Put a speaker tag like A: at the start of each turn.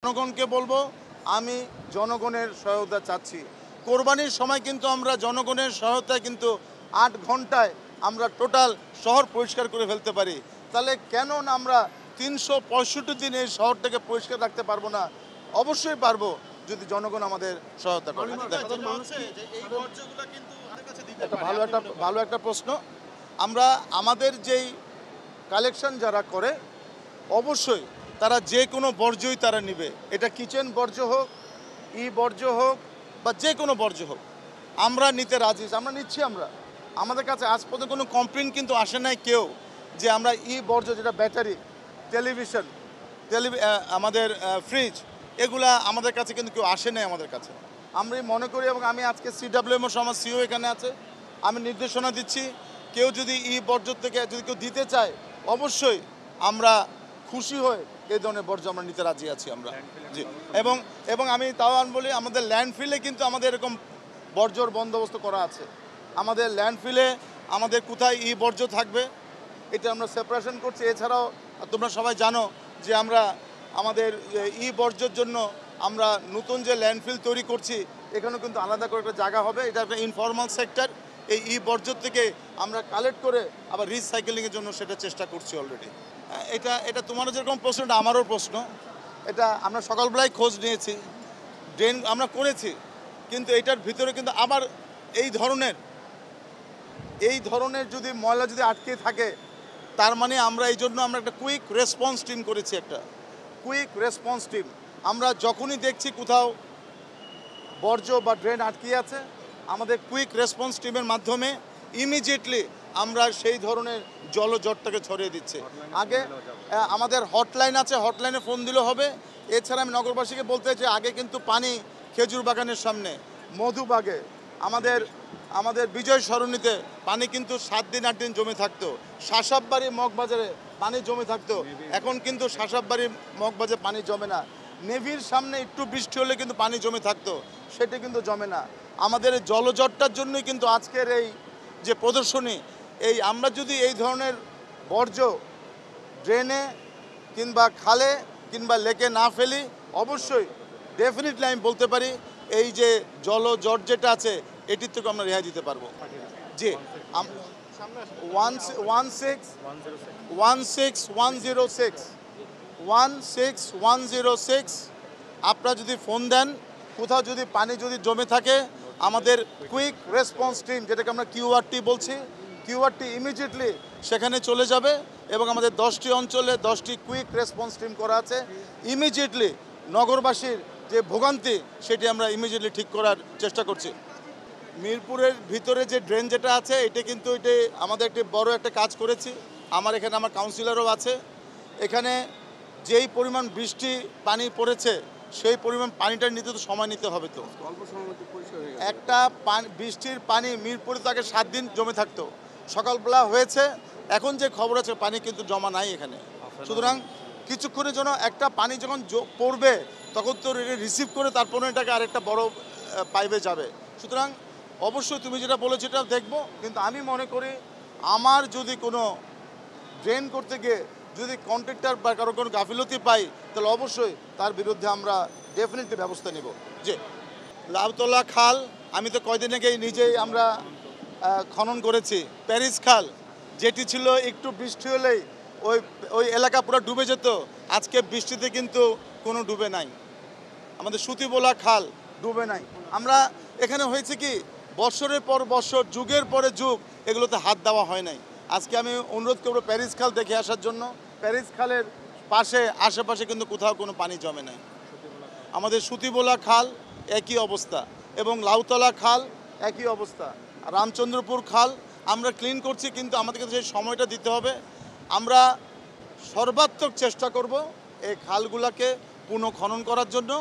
A: জনগণকে বলবো আমি জনগণের সহায়তা চাচ্ছি। কোরবানির সময় কিন্তু আমরা জনগণের সহায়তায় কিন্তু 8 ঘন্টায় আমরা টোটাল শহর পরিষ্কার করে ফেলতে পারি। তাহলে কেন না আমরা 365 দিন এই শহরটাকে পরিষ্কার রাখতে পারবো না? অবশ্যই পারবো যদি জনগণ আমাদের সহায়তা করে। এটা ভালো একটা প্রশ্ন। আমরা আমাদের যেই কালেকশন যারা করে অবশ্যই তারা যে কোনো বর্জ্যই তারা নেবে, এটা কিচেন বর্জ্য হোক, বর্জ্য হোক বা যে কোনো বর্জ্য হোক, আমরা নিতে রাজি, আমরা নিচ্ছি। আমাদের কাছে আজ পর্যন্ত কোনো কমপ্লেন কিন্তু আসে নাই কেউ যে আমরা বর্জ্য, যেটা ব্যাটারি, টেলিভিশন, আমাদের ফ্রিজ, এগুলা আমাদের কাছে কিন্তু কেউ আসে নাই আমাদের কাছে। আমি মনে করি, এবং আমি আজকে CWMO আমার CEO এখানে আছে, আমি নির্দেশনা দিচ্ছি কেউ যদি বর্জ্য থেকে যদি কেউ দিতে চায় অবশ্যই আমরা খুশি হয়ে এই ধরনের বর্জ্য আমরা নিতে রাজি আছি আমরা। জি, এবং আমি তাও বলি আমাদের ল্যান্ডফিলে কিন্তু আমাদের এরকম বর্জ্যর বন্দোবস্ত করা আছে। আমাদের ল্যান্ডফিলে আমাদের কোথায় বর্জ্য থাকবে এটা আমরা সেপারেশন করছি। এছাড়াও তোমরা সবাই জানো যে আমরা আমাদের বর্জ্যের জন্য আমরা নতুন যে ল্যান্ডফিল তৈরি করছি, এখানেও কিন্তু আলাদা করে একটা জায়গা হবে। এটা একটা ইনফর্মাল সেক্টর। এই বর্জ্য থেকে আমরা কালেক্ট করে আবার রিসাইকেলিংয়ের জন্য সেটা চেষ্টা করছি অলরেডি। এটা তোমারও যেরকম প্রশ্নটা আমারও প্রশ্ন। এটা আমরা সকালবেলায় খোঁজ নিয়েছি, ড্রেন আমরা করেছি, কিন্তু এটার ভিতরে কিন্তু আবার এই ধরনের যদি ময়লা যদি আটকে থাকে, তার মানে আমরা এই জন্য আমরা একটা কুইক রেসপন্স টিম করেছি। একটা কুইক রেসপন্স টিম, আমরা যখনই দেখছি কোথাও বর্জ্য বা ড্রেন আটকে আছে, আমাদের কুইক রেসপন্স টিমের মাধ্যমে ইমিডিয়েটলি আমরা সেই ধরনের জলজটটাকে ছড়িয়ে দিচ্ছি। আগে আমাদের হটলাইন আছে, হটলাইনে ফোন দিলে হবে। এছাড়া আমি নগরবাসীকে বলতে চাই, আগে কিন্তু পানি খেজুর বাগানের সামনে, মধুবাগে, আমাদের বিজয় সরণিতে পানি কিন্তু 7 দিন 8 দিন জমে থাকতো। শাসাববাড়ি মগবাজারে পানি জমে থাকতো, এখন কিন্তু শাসাববাড়ি মগবাজারে পানি জমে না। নেভির সামনে একটু বৃষ্টি হলে কিন্তু পানি জমে থাকতো, সেটা কিন্তু জমে না। আমাদের এই জলজটটার জন্যই কিন্তু আজকের এই যে প্রদর্শনী। আমরা যদি এই ধরনের বর্জ্য ড্রেনে কিংবা খালে কিংবা লেকে না ফেলি, অবশ্যই ডেফিনেটলি আমি বলতে পারি এই যে জলজট যেটা আছে এটির থেকে আমরা রেহাই দিতে পারবো। জি, 16106 আপনারা যদি ফোন দেন, কোথাও যদি পানি যদি জমে থাকে, আমাদের কুইক রেসপন্স টিম, যেটাকে আমরা QRT বলছি, QRT ইমিডিয়েটলি সেখানে চলে যাবে। এবং আমাদের 10টি অঞ্চলে 10টি কুইক রেসপন্স টিম করা আছে। ইমিডিয়েটলি নগরবাসীর যে ভোগান্তি সেটি আমরা ইমিডিয়েটলি ঠিক করার চেষ্টা করছি। মিরপুরের ভিতরে যে ড্রেন যেটা আছে, এটা কিন্তু আমাদের একটি বড় একটা কাজ করেছি। এখানে আমার কাউন্সিলরও আছে। এখানে যেই পরিমাণ বৃষ্টি পানি পড়েছে, সেই পরিমাণ পানিটা নিতে তো সময় নিতে হবে। তো একটা বৃষ্টির পানি মিরপুরে তো আগে 7 দিন জমে থাকতো, সকালবেলা হয়েছে, এখন যে খবর আছে পানি কিন্তু জমা নাই এখানে। সুতরাং কিছুক্ষণের জন্য একটা পানি যখন পড়বে, তখন তো রিসিভ করে তারপরে এটাকে আরেকটা বড় পাইপে যাবে। সুতরাং অবশ্যই তুমি যেটা বলেছো এটা দেখবো, কিন্তু আমি মনে করি আমার যদি কোনো ড্রেন করতে গিয়ে যদি কন্ট্রাক্টর বা কারো কোনো গাফিলতি পাই, তাহলে অবশ্যই তার বিরুদ্ধে আমরা ডেফিনেটলি ব্যবস্থা নেব। যে লাউতলা খাল, আমি তো কয়দিন আগেই নিজেই আমরা খনন করেছি। প্যারিস খাল যেটি ছিল একটু বৃষ্টি হলেই ওই এলাকা পুরো ডুবে যেত, আজকে বৃষ্টিতে কিন্তু কোনো ডুবে নাই। আমাদের সুতিবোলা খাল ডুবে নাই। আমরা এখানে হয়েছে কি, বছরের পর বছর, যুগের পরে যুগ এগুলোতে হাত দেওয়া হয় নাই। আজকে আমি অনুরোধ করবো প্যারিস খাল দেখে আসার জন্য। প্যারিস খালের আশেপাশে কিন্তু কোথাও কোনো পানি জমে নাই। আমাদের সুতিবোলা খাল একই অবস্থা, এবং লাউতলা খাল একই অবস্থা, রামচন্দ্রপুর খাল আমরা ক্লিন করছি, কিন্তু আমাদেরকে সেই সময়টা দিতে হবে। আমরা সর্বাত্মক চেষ্টা করব এই খালগুলোকে পুনঃখনন করার জন্য।